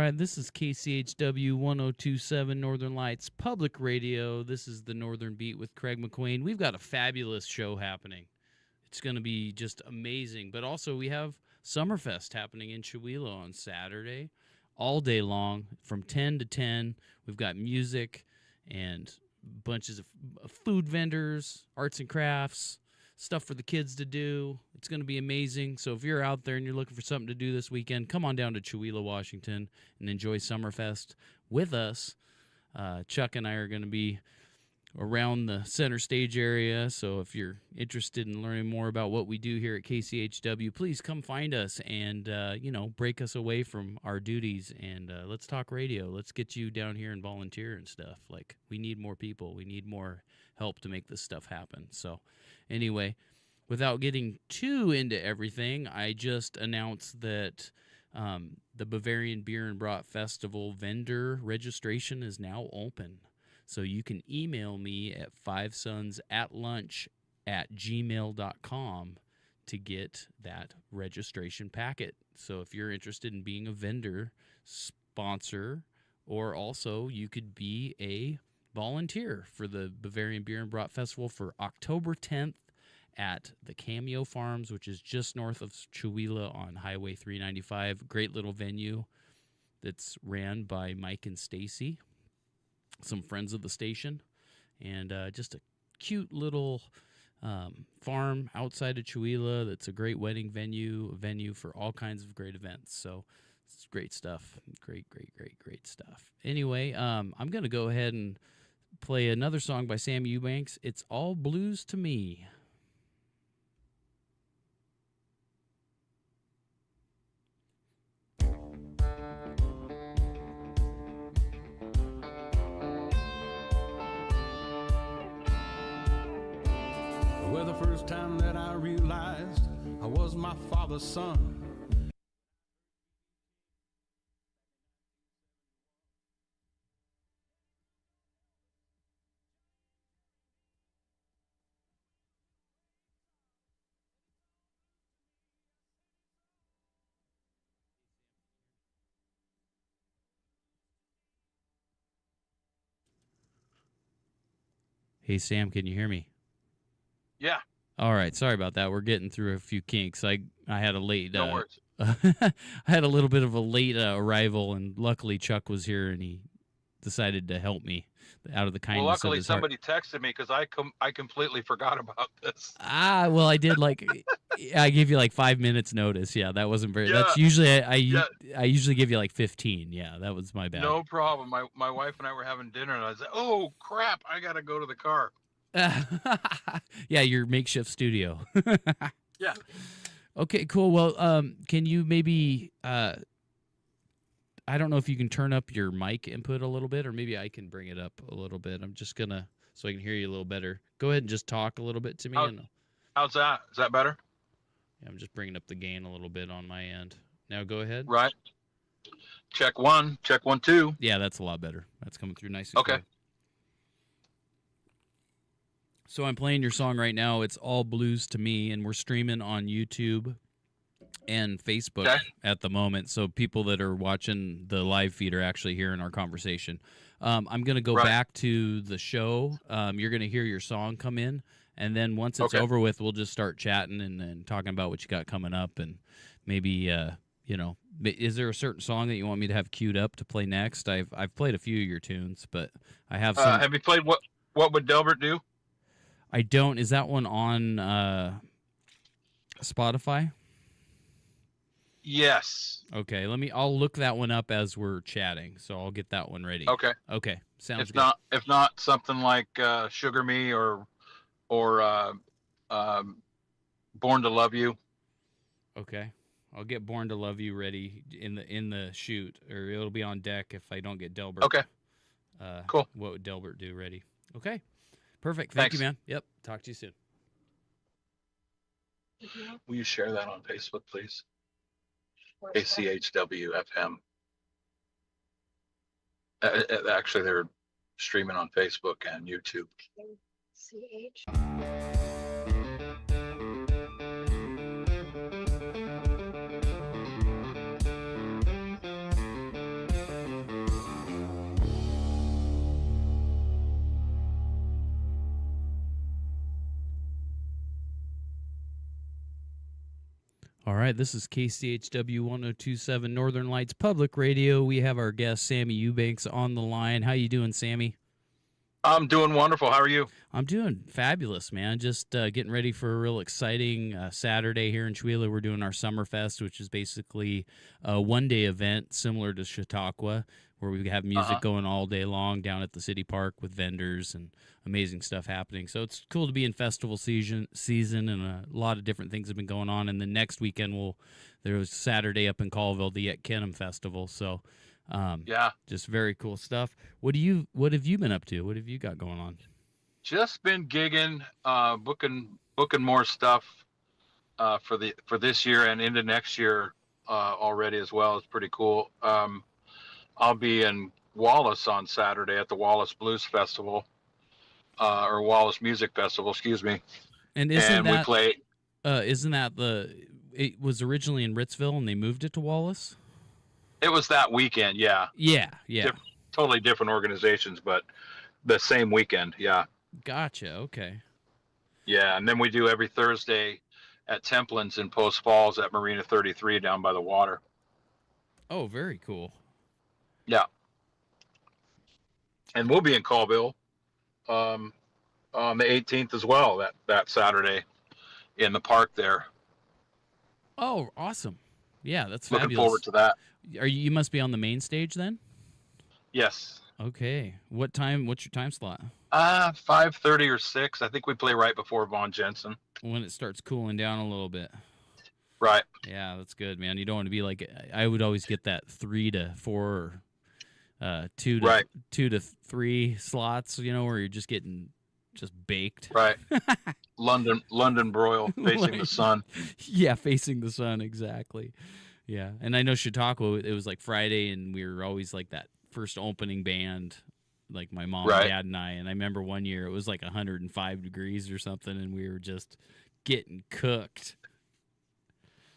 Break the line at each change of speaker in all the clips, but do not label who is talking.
right, this is KCHW 1027 Northern Lights Public Radio. This is the Northern Beat with Craig McQuain. We've got a fabulous show happening. It's going to be just amazing. But also, we have Summerfest happening in Chihuahua on Saturday, all day long, from 10 to 10. We've got music and bunches of food vendors, arts and crafts, stuff for the kids to do. It's going to be amazing. So if you're out there and you're looking for something to do this weekend, come on down to Chihuahua, Washington, and enjoy Summerfest with us. Chuck and I are going to be around the center stage area. So if you're interested in learning more about what we do here at KCHW, please come find us and, break us away from our duties and let's talk radio. Let's get you down here and volunteer and stuff. Like, we need more people. We need more help to make this stuff happen. So anyway, without getting too into everything, I just announced that the Bavarian Beer and Brat Festival vendor registration is now open. So you can email me at fivesonsAtLunch@gmail.com to get that registration packet. So if you're interested in being a vendor, sponsor, or also you could be a volunteer for the Bavarian Beer and Brat Festival for October 10th at the Cameo Farms, which is just north of Chihuahua on Highway 395. Great little venue that's ran by Mike and Stacy, some friends of the station, and just a cute little farm outside of Chihuahua that's a great wedding venue, a venue for all kinds of great events. So it's great stuff. Great stuff. Anyway, I'm going to go ahead and play another song by Sammy Eubanks. It's All Blues to Me.
Well, the first time that I realized I was my father's son,
Hey, Sam, can you hear me?
Yeah.
All right. Sorry about that. We're getting through a few kinks. I had a late...
No worries.
I had a little bit of a late arrival, and luckily Chuck was here, and he decided to help me out of the kindness of
luckily
his heart.
somebody texted me because I completely forgot about this.
Well, I did I gave you like 5 minutes notice. Yeah, that wasn't very.
Yeah.
That's usually I usually give you like 15. Yeah, that was my bad.
No problem. My wife and I were having dinner, and I said, "Oh crap, I gotta go to the car."
Yeah, your makeshift studio.
Yeah.
Okay, cool. Well, can you maybe I don't know if you can turn up your mic input a little bit, or maybe I can bring it up a little bit. I'm just gonna so I can hear you a little better. Go ahead and just talk a little bit to me.
How's that? Is that better?
Yeah, I'm just bringing up the gain a little bit on my end. Now go ahead.
Right. Check 1, 2.
Yeah, that's a lot better. That's coming through nice and
Okay.
clear. So I'm playing your song right now. It's All Blues to Me, and we're streaming on YouTube and Facebook at the moment. So people that are watching the live feed are actually hearing our conversation. I'm going to go back to the show. You're going to hear your song come in, and then once it's over with, we'll just start chatting and talking about what you got coming up, and maybe is there a certain song that you want me to have queued up to play next? I've played a few of your tunes, but I have some.
Have you played What Would Delbert Do?
I don't. Is that one on Spotify?
Yes.
Okay, I'll look that one up as we're chatting, so I'll get that one ready.
Okay.
Sounds good.
If not something like Sugar Me or Born to Love You.
Okay. I'll get Born to Love You ready in the shoot, or it'll be on deck if I don't get Delbert.
Okay. Cool.
What would Delbert do ready? Okay. Perfect. Thank you, man. Yep. Talk to you soon.
Will you share that on Facebook, please? ACHW FM. Actually, they're streaming on Facebook and YouTube.
CH.
All right, this is KCHW 1027 Northern Lights Public Radio. We have our guest Sammy Eubanks on the line. How you doing, Sammy?
I'm doing wonderful. How are you?
I'm doing fabulous, man. Just getting ready for a real exciting Saturday here in Chewelah. We're doing our Summerfest, which is basically a one-day event similar to Chautauqua, where we have music going all day long down at the city park with vendors and amazing stuff happening. So it's cool to be in festival season, and a lot of different things have been going on. And the next weekend, there was Saturday up in Colville, the Yet Kenham Festival. So just very cool stuff. What have you been up to? What have you got going on?
Just been gigging, booking more stuff for this year and into next year already as well. It's pretty cool. I'll be in Wallace on Saturday at the Wallace Blues Festival, or Wallace Music Festival, excuse me.
And
we play.
Isn't that it was originally in Ritzville and they moved it to Wallace?
It was that weekend, yeah.
Yeah.
Totally different organizations, but the same weekend, yeah.
Gotcha. Okay.
Yeah, and then we do every Thursday at Templin's in Post Falls at Marina 33 down by the water.
Oh, very cool.
Yeah. And we'll be in Colville on the 18th as well, that Saturday in the park there.
Oh, awesome. Yeah, that's
looking
fabulous.
Forward to that.
You must be on the main stage then?
Yes.
Okay. What time? What's your time slot?
5:30 or 6. I think we play right before Von Jensen.
When it starts cooling down a little bit.
Right.
Yeah, that's good, man. You don't want to be like, I would always get that 3 to 4 or 2 to 3 slots, where you're just getting baked.
Right. London broil facing the sun.
Yeah, facing the sun, exactly. Yeah. And I know Chautauqua, it was like Friday, and we were always like that first opening band, like my mom and dad and I remember one year it was like 105 degrees or something, and we were just getting cooked.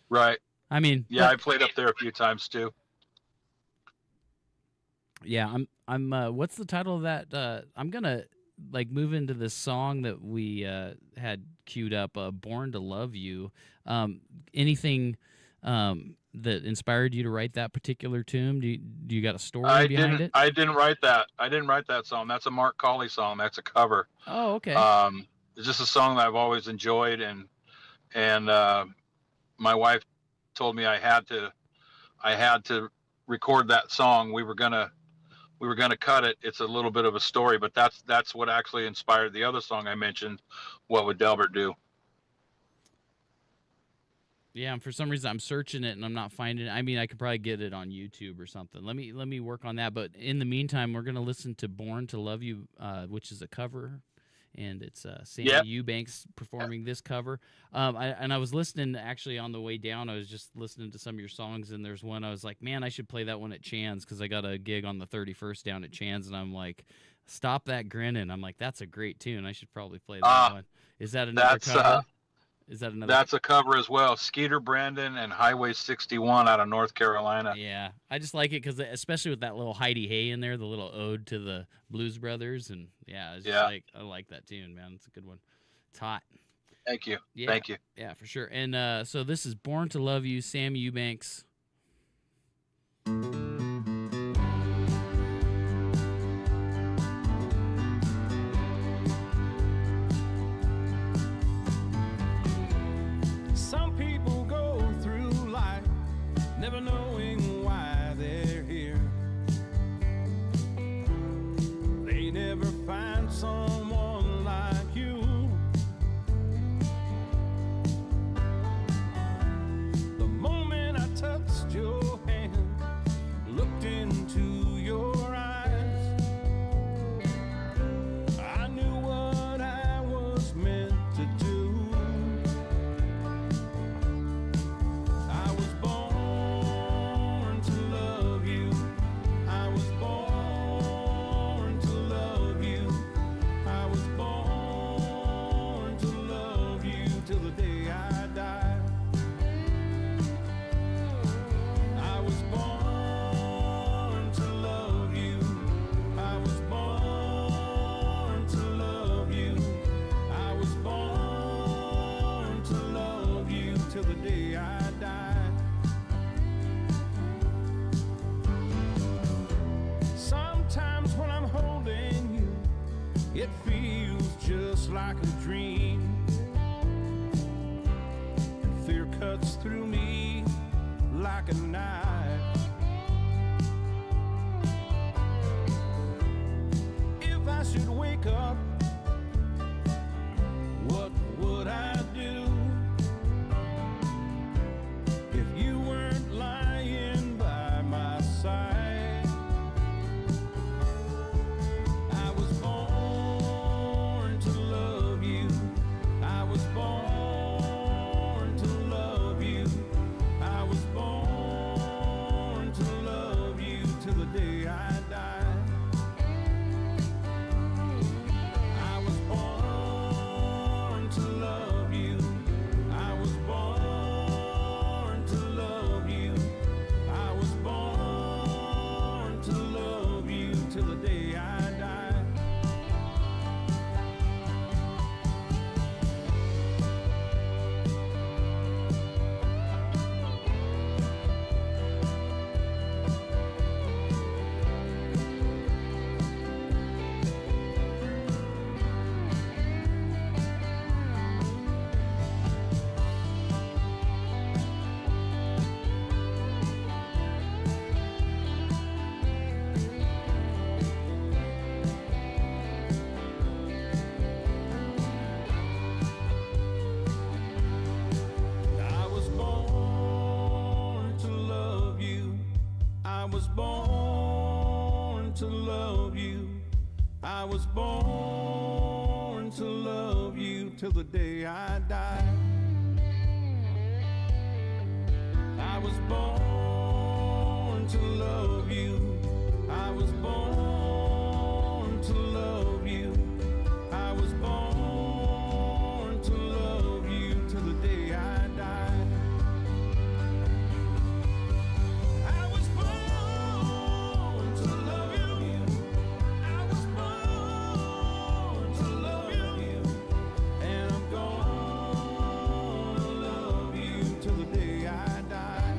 Right.
I mean,
yeah, I played up there a few times too.
Yeah, I'm what's the title of that? I'm gonna move into this song that we had queued up, Born to Love You. Anything that inspired you to write that particular tune? Do you got a story behind it?
I didn't write that. I didn't write that song. That's a Mark Colley song. That's a cover.
Oh, okay.
It's just a song that I've always enjoyed, and my wife told me I had to record that song. We were gonna cut it. It's a little bit of a story, but that's what actually inspired the other song I mentioned, What Would Delbert Do?
Yeah, and for some reason I'm searching it and I'm not finding it. I mean, I could probably get it on YouTube or something. Let me work on that. But in the meantime, we're gonna listen to "Born to Love You," which is a cover, and it's Sammy Eubanks performing this cover. I was listening actually on the way down. I was just listening to some of your songs, and there's one I was like, man, I should play that one at Chan's because I got a gig on the 31st down at Chan's, and I'm like, Stop That Grinning. I'm like, that's a great tune. I should probably play that one. Is that another cover? Is that another?
That's a cover as well. Skeeter Brandon and Highway 61 out of North Carolina.
Yeah, I just like it because especially with that little Heidi Hay in there, the little ode to the Blues Brothers, and it's just I like that tune, man. It's a good one. It's hot.
Thank you.
Yeah,
Thank you.
Yeah, for sure. And so this is "Born to Love You," Sammy Eubanks.
Never knowing why they're here. They never find someone like you. The moment I touched your hand, like a dream, and fear cuts through me like a knife. If I should wake up, what would I do if you weren't lying by my side? I was born to love you. I was born to love you. I was born to love you till the day I die. I was born to love you. I was born to love you. I was born to love you till the day I die. I was born to love you. I was born to love you. I was born to love you till the day I die. I was born to love you. I was born to love you. I was born to love you till the day I die. I was born to love you. I was born to love you. And I'm gonna love you till the day I die.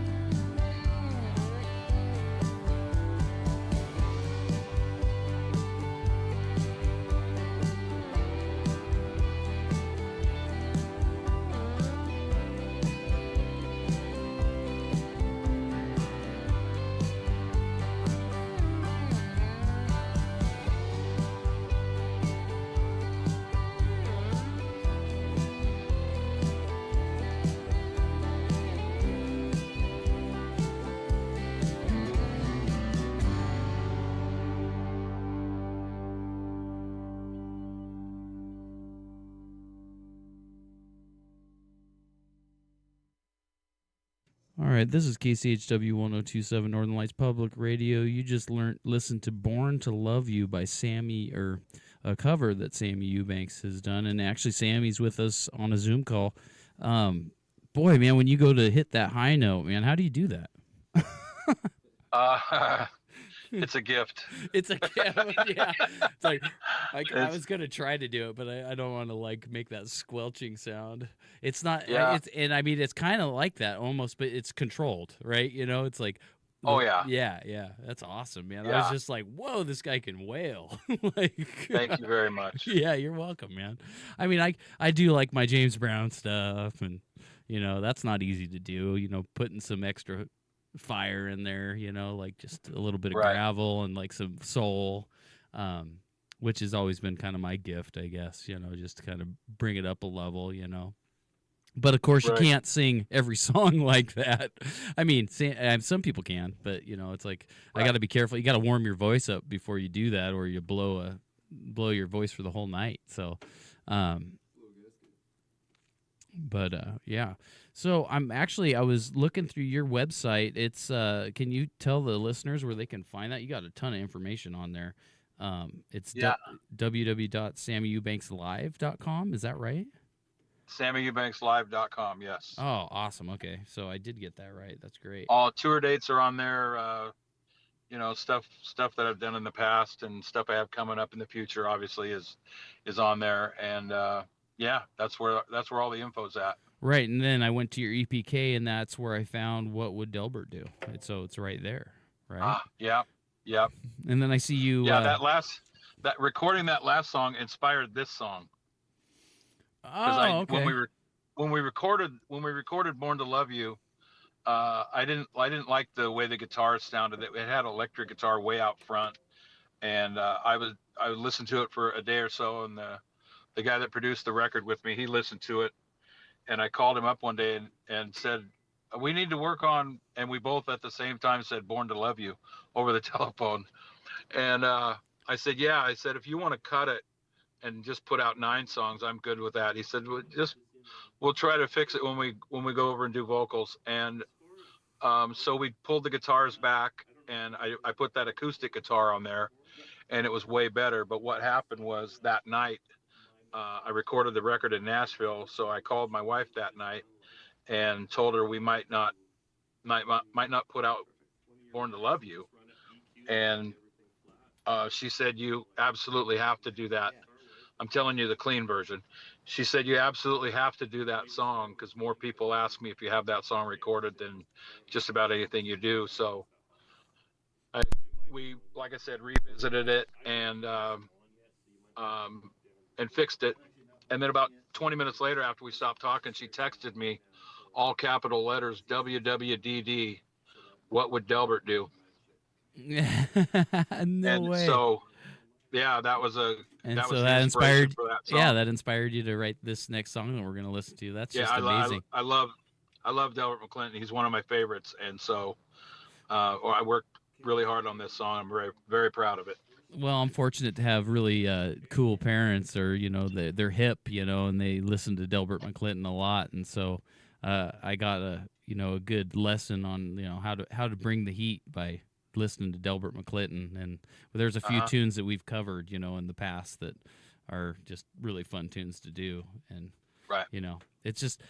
All right, this is KCHW 1027 Northern Lights Public Radio. You just listened to Born to Love You by Sammy, or a cover that Sammy Eubanks has done. And actually, Sammy's with us on a Zoom call. Boy, man, when you go to hit that high note, man, how do you do that?
It's a gift.
It's a yeah. It's like I was gonna try to do it, but I don't want to like make that squelching sound. It's not.
Yeah.
I mean it's kind of like that almost, but it's controlled, right? You know, it's like.
Oh yeah.
Yeah. That's awesome, man. I
Yeah.
was just like, whoa, this guy can wail. Like,
Thank you very much.
yeah, you're welcome, man. I mean, I do like my James Brown stuff, and you know that's not easy to do. You know, putting some extra fire in there, you know, like just a little bit of
Right.
gravel and like some soul, which has always been kind of my gift, I guess, you know, just to kind of bring it up a level, you know. But of course,
Right.
you can't sing every song like that. I mean, some people can, but you know, it's like I got to be careful. You got to warm your voice up before you do that, or you blow your voice for the whole night. So, but yeah. So I was looking through your website. It's can you tell the listeners where they can find that? You got a ton of information on there. It's www.sammyeubankslive.com. Is that right?
SammyEubanksLive.com. Yes.
Oh, awesome. Okay, so I did get that right. That's great.
All tour dates are on there. You know, stuff that I've done in the past and stuff I have coming up in the future. Obviously, is on there. And yeah, that's where all the info's at.
Right, and then I went to your EPK, and that's where I found What Would Delbert Do. So it's right there, right?
Yeah.
And then I see you.
Yeah, that recording that last song inspired this song.
Oh, okay.
when we recorded Born to Love You, I didn't like the way the guitars sounded. It had electric guitar way out front, and I listened to it for a day or so, and the guy that produced the record with me, he listened to it, and I called him up one day and said, we need to work on, and we both at the same time said Born to Love You over the telephone. And I said, yeah, I said, if you want to cut it and just put out 9 songs, I'm good with that. He said, we'll try to fix it when we go over and do vocals. And so we pulled the guitars back, and I put that acoustic guitar on there, and it was way better. But what happened was that night, I recorded the record in Nashville. So I called my wife that night and told her we might not put out Born to Love You. And she said, you absolutely have to do that. I'm telling you the clean version. She said, you absolutely have to do that song, because more people ask me if you have that song recorded than just about anything you do. So we, like I said, revisited it and fixed it. And then about 20 minutes later, after we stopped talking, she texted me, all capital letters, WWDD, what would Delbert do?
No way.
So, yeah, that was
inspired
for that song.
Yeah, that inspired you to write this next song that we're going to listen to. That's just amazing.
I love Delbert McClinton. He's one of my favorites, and so I worked really hard on this song. I'm very, very proud of it.
Well, I'm fortunate to have really cool parents, or they're hip, and they listen to Delbert McClinton a lot, and so I got a good lesson on how to bring the heat by listening to Delbert McClinton. And there's a few tunes that we've covered in the past that are just really fun tunes to do. And
right,
it's just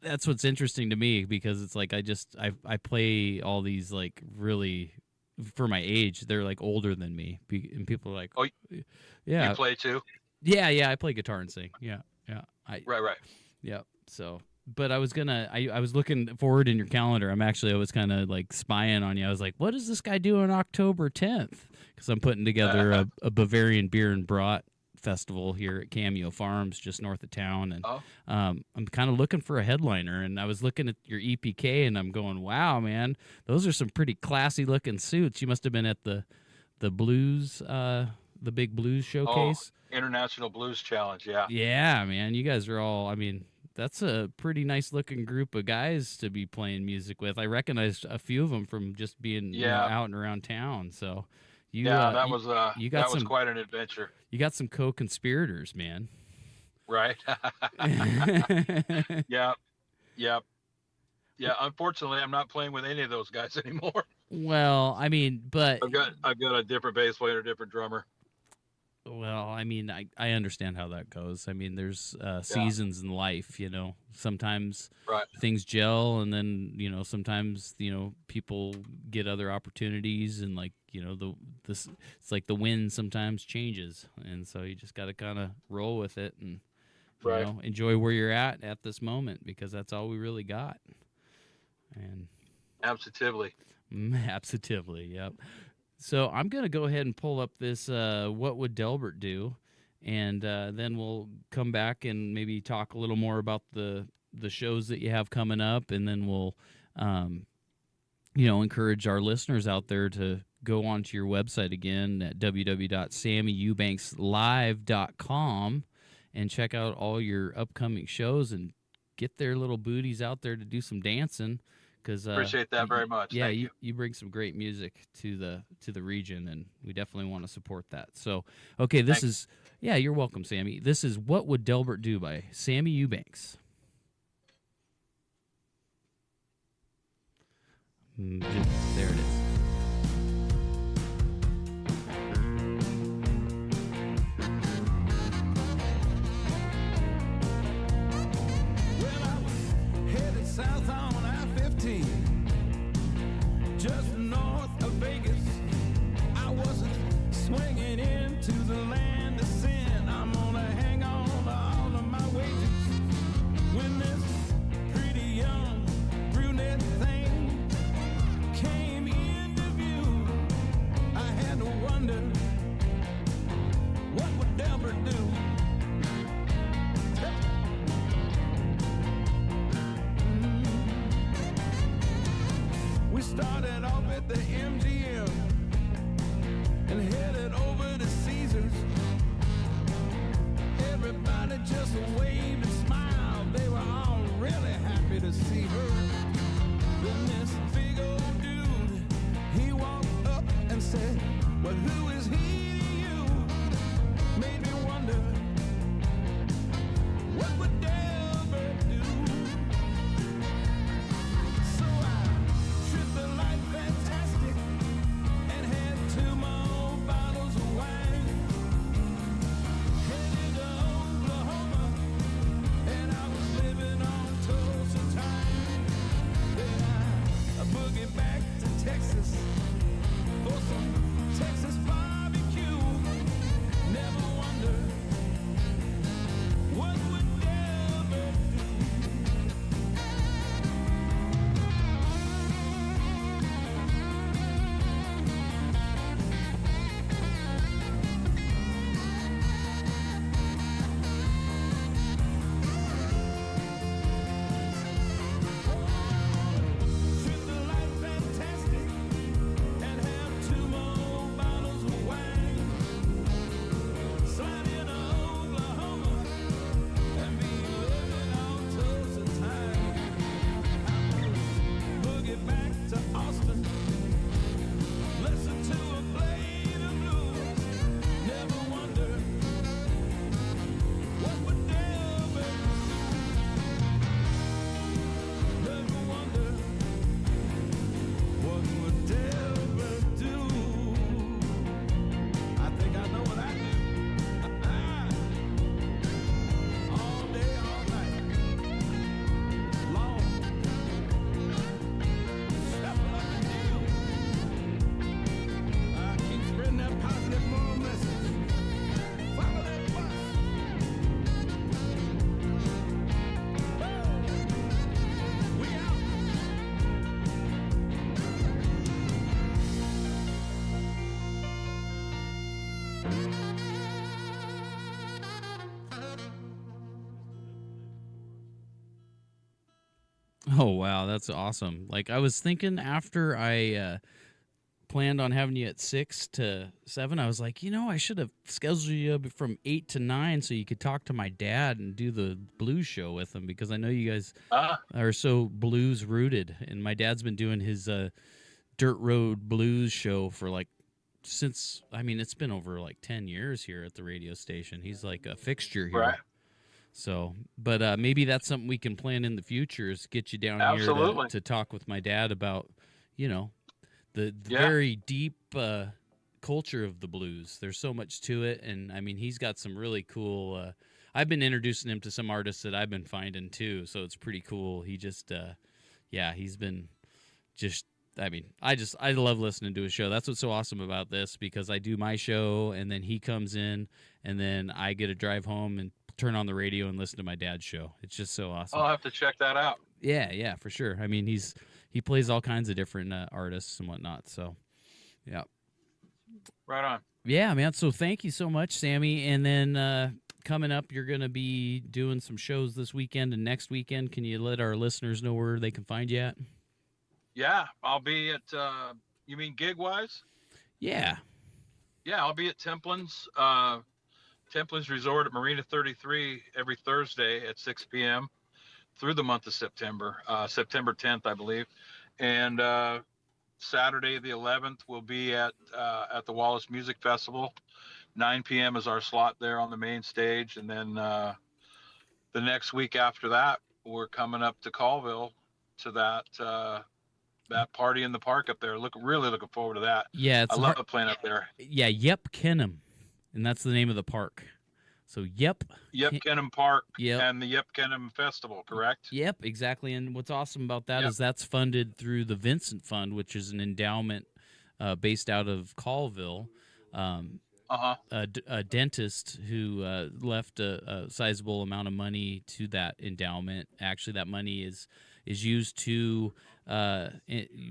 that's what's interesting to me, because it's like I play all these, like, really, for my age, they're like older than me, and people are like,
oh
yeah,
you play too?
Yeah, I play guitar and sing. Yeah.
Right.
Yeah. So, but I was looking forward in your calendar. I was kind of like spying on you. I was like, what does this guy do on October 10th? Because I'm putting together a Bavarian beer and brat festival here at Cameo Farms, just north of town, and I'm kind of looking for a headliner. And I was looking at your EPK, and I'm going, wow, man, those are some pretty classy looking suits. You must have been at the blues, the big blues showcase.
International Blues Challenge, yeah.
Yeah, man, you guys are all, that's a pretty nice looking group of guys to be playing music with. I recognized a few of them from just being out and around town. So that was
quite an adventure.
You got some co-conspirators, man.
Right. Yep. Yeah. Unfortunately, I'm not playing with any of those guys anymore.
Well, but
I've got a different bass player, a different drummer.
Well, I understand how that goes. There's seasons in life, Sometimes things gel, and then sometimes people get other opportunities, and it's like the wind sometimes changes, and so you just got to kind of roll with it and enjoy where you're at this moment, because that's all we really got. And
absolutely,
yep. So I'm going to go ahead and pull up this What Would Delbert Do? And then we'll come back and maybe talk a little more about the shows that you have coming up. And then we'll, encourage our listeners out there to go onto your website again at www.sammyeubankslive.com and check out all your upcoming shows and get their little booties out there to do some dancing.
Appreciate that very much.
Yeah,
Thank
you bring some great music to the region, and we definitely want to support that. So, okay, you're welcome, Sammy. This is What Would Delbert Do by Sammy Eubanks. There it is.
South on I-15, just north of Vegas. I wasn't swinging into the land of sin. I'm gonna hang on to all of my wages when this pretty young brunette thing came in.
Oh wow, that's awesome. Like I was thinking after I planned on having you at 6 to 7, I was like, I should have scheduled you from 8 to 9 so you could talk to my dad and do the blues show with him, because I know you guys
Ah,
are so blues rooted, and my dad's been doing his dirt road blues show for like since, it's been over like 10 years here at the radio station. He's like a fixture here.
right.
So, but maybe that's something we can plan in the future, is get you down here
Absolutely.
to talk with my dad about, you know, the
Yeah.
very deep culture of the blues. There's so much to it, and he's got some really cool. I've been introducing him to some artists that I've been finding too, so it's pretty cool. He just, he's been just. I love listening to his show. That's what's so awesome about this, because I do my show, and then he comes in, and then I get to drive home and turn on the radio and listen to my dad's show. It's just so awesome.
I'll have to check that out.
Yeah, for sure. He plays all kinds of different artists and whatnot. So, yeah.
Right on.
Yeah, man. So thank you so much, Sammy. And then coming up, you're going to be doing some shows this weekend and next weekend. Can you let our listeners know where they can find you at?
Yeah, I'll be at. You mean gig wise?
Yeah.
Yeah, I'll be at Templin's Resort at Marina 33 every Thursday at 6 p.m. through the month of September, September 10th, I believe, and Saturday the 11th we'll be at the Wallace Music Festival. 9 p.m. is our slot there on the main stage, and then the next week after that we're coming up to Colville to that party in the park up there. Really looking forward to that.
Yeah,
I love playing up there.
Yeah, Yep Kenham, and that's the name of the park. So Yep
Kenham Park
Yep.
and the Yep Kenham Festival, correct?
Yep, exactly. And what's awesome about that
Yep.
is that's funded through the Vincent Fund, which is an endowment based out of Colville. A dentist who left a sizable amount of money to that endowment. Actually, that money is used to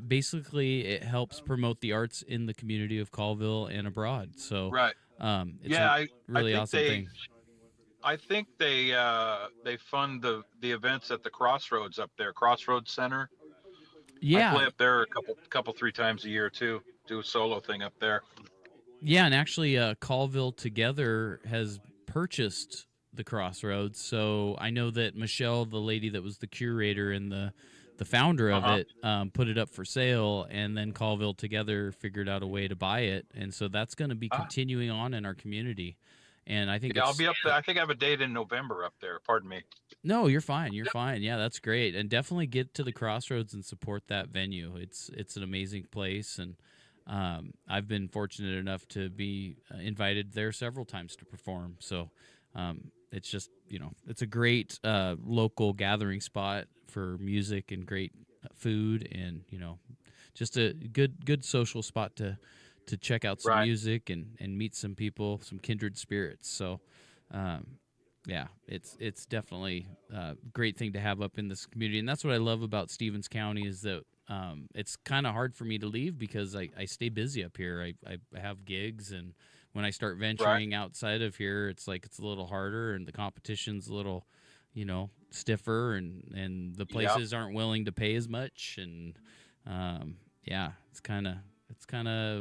basically it helps promote the arts in the community of Colville and abroad. So
Right.
it's
Yeah,
a really
think
awesome thing.
I think they fund the events at the Crossroads up there, Crossroads Center.
Yeah,
I play up there a couple 3 times a year too. Do a solo thing up there.
yeah, and actually, Colville Together has purchased the Crossroads. So I know that Michelle, the lady that was the curator and the founder of it, put it up for sale, and then Colville Together figured out a way to buy it, and so that's going to be continuing on in our community. And I think
Yeah, I'll be up there. I think I have a date in November up there. Pardon me.
No, you're fine. You're fine. Yeah, that's great. And definitely get to the Crossroads and support that venue. It's an amazing place, and I've been fortunate enough to be invited there several times to perform. So it's just, it's a great local gathering spot for music and great food, and just a good social spot to check out some music and meet some people, some kindred spirits. So yeah, it's definitely a great thing to have up in this community. And that's what I love about Stevens County, is that it's kind of hard for me to leave because I stay busy up here. I have gigs, and when I start venturing outside of here, it's like it's a little harder, and the competition's a little, stiffer, and the places aren't willing to pay as much. And yeah, it's kind of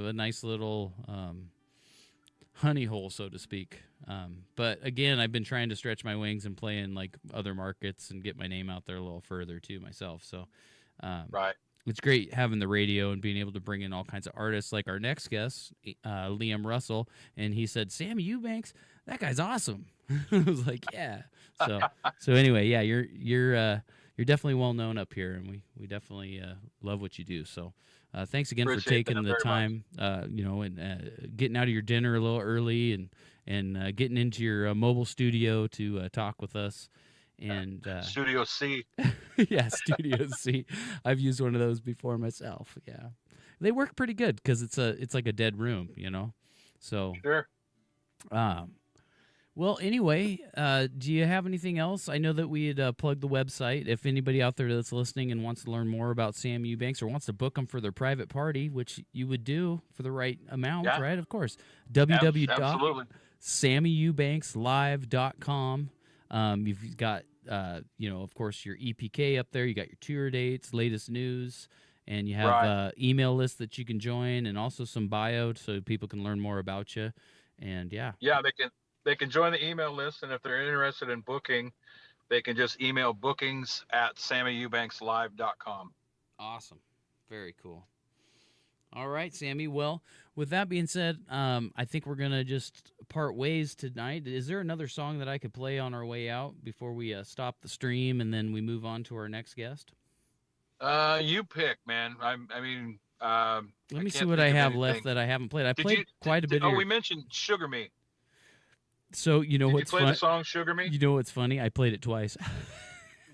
a nice little honey hole, so to speak. But again, I've been trying to stretch my wings and play in like other markets and get my name out there a little further too myself. So it's great having the radio and being able to bring in all kinds of artists, like our next guest, Liam Russell, and he said, "Sammy Eubanks, that guy's awesome." I was like, "Yeah." So anyway, yeah, you're definitely well known up here, and we definitely love what you do. So thanks again for taking the time, and getting out of your dinner a little early and getting into your mobile studio to talk with us. And
Studio C.
Yeah, Studio C. I've used one of those before myself. Yeah, they work pretty good because it's like a dead room, So
Sure.
Well, anyway, do you have anything else? I know that we had plugged the website. If anybody out there that's listening and wants to learn more about Sammy Eubanks or wants to book them for their private party, which you would do for the right amount, right? Of course.
Absolutely.
www.sammyeubankslive.com. You've got of course, your EPK up there. You got your tour dates, latest news, and you have
Right.
email lists that you can join, and also some bio so people can learn more about you. And yeah,
Yeah, they can join the email list, and if they're interested in booking, they can just email bookings@sammyeubankslive.com.
awesome, very cool. All right, Sammy. Well, with that being said, I think we're gonna just part ways tonight. Is there another song that I could play on our way out before we stop the stream and then we move on to our next guest?
You pick, man. I mean,
Let
I
me see
can't
what I
think of
have left
anything.
that I haven't played. I
Did
played
you?
quite a bit of
Oh,
your.
we mentioned Sugar Me.
So you know
Did you
what's
play the
fun?
song Sugar Me?
You know what's funny? I played it twice.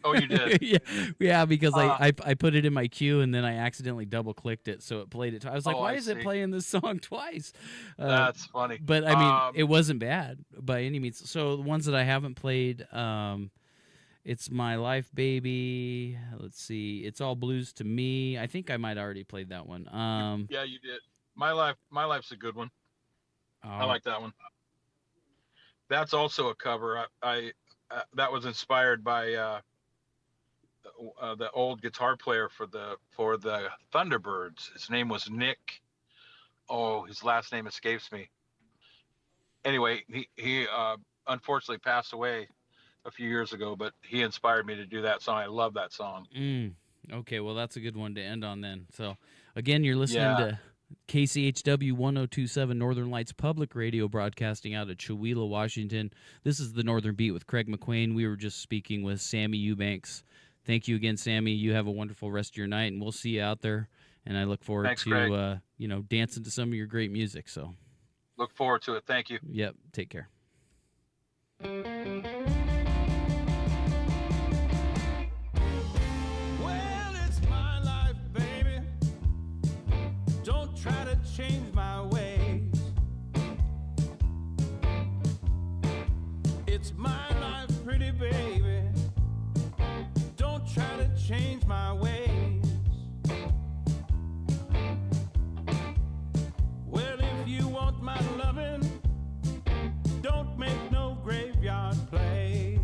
Oh, you did.
yeah, because
Uh,
I put it in my queue and then I accidentally double clicked it, so it played it. I was like,
oh,
why
I
is it
see.
playing this song twice?
That's funny.
But I mean, it wasn't bad by any means. So the ones that I haven't played, it's My Life, Baby. Let's see, It's All Blues to Me. I think I might already played that one.
Yeah, you did. My Life's a good one. I like that one. That's also a cover. I that was inspired by the old guitar player for the Thunderbirds. His name was Nick. Oh, his last name escapes me. Anyway, he unfortunately passed away a few years ago, but he inspired me to do that song. I love that song.
Okay, well that's a good one to end on then. So again, you're listening
Yeah.
to KCHW 1027 Northern Lights Public Radio, broadcasting out of Chewelah, Washington. This is the Northern Beat with Craig McQuain. We were just speaking with Sammy Eubanks. Thank you again, Sammy. You have a wonderful rest of your night, and we'll see you out there. And I look forward
Thanks, Craig.
to dancing to some of your great music. So,
Look forward to it. Thank you.
yep, take care.
Well, it's my life, baby. Don't try to change my ways. It's my life, pretty baby. Don't try to change my ways. Well, if you want my loving, don't make no graveyard play.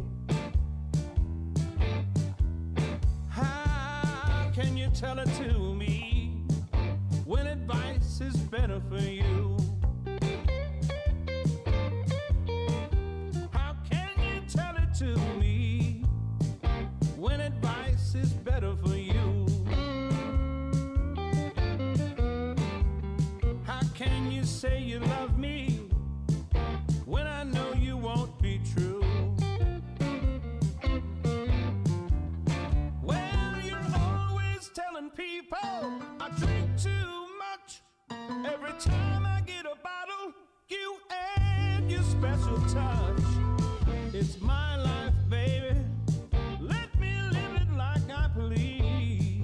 How can you tell it to me when advice is better for you? How can you tell it to me when advice is better for you? How can you say you love me when I know you won't be true? Well, you're always telling people I drink too much. Every time I get a bottle, you add your special touch. It's my life, baby. Let me live it like I please.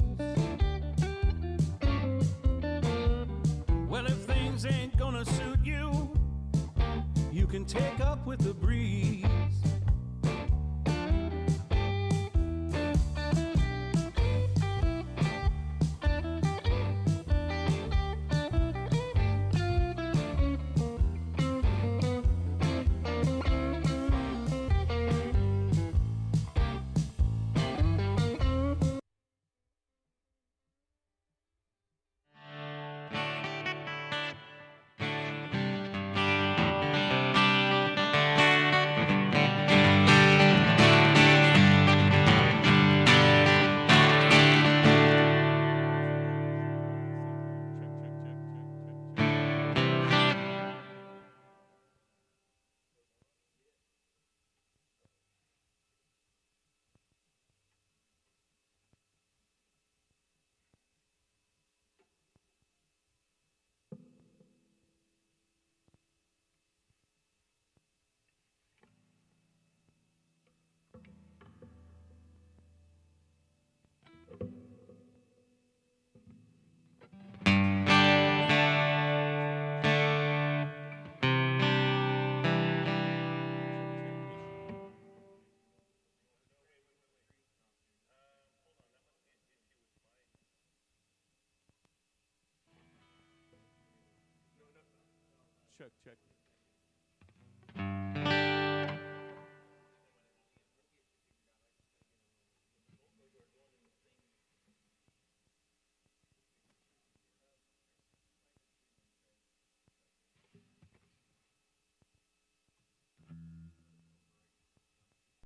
Well, if things ain't gonna suit you, you can take up with the breeze. Check.